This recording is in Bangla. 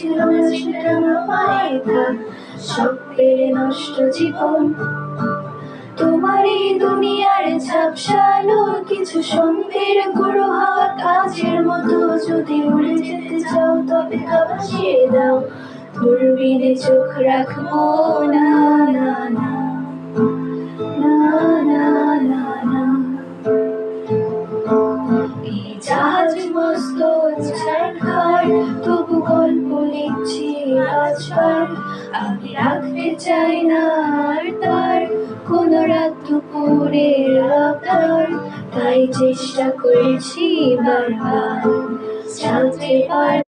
ছিল না সেটা নয় থাক, সব পেরে নষ্ট জীবন। তোমার এই দুনিয়ার ঝাপসালো কিছু সন্ধ্যের গুঁড়ো হাওয়া কাজের মতো, যদি উড়ে যেতে চাও তবে ভাসিয়ে দাও, দূরবীনে চোখ রাখবো না না না না না না না। এই জাহাজ মস্ত ছাড়খার, তবু গল্প লিখছি আজবার। আমি রাখতে চাই না আর তার কোনো রাত দুপুরের আবদার, তাই চেষ্টা করেছি বারবার, জানতে পার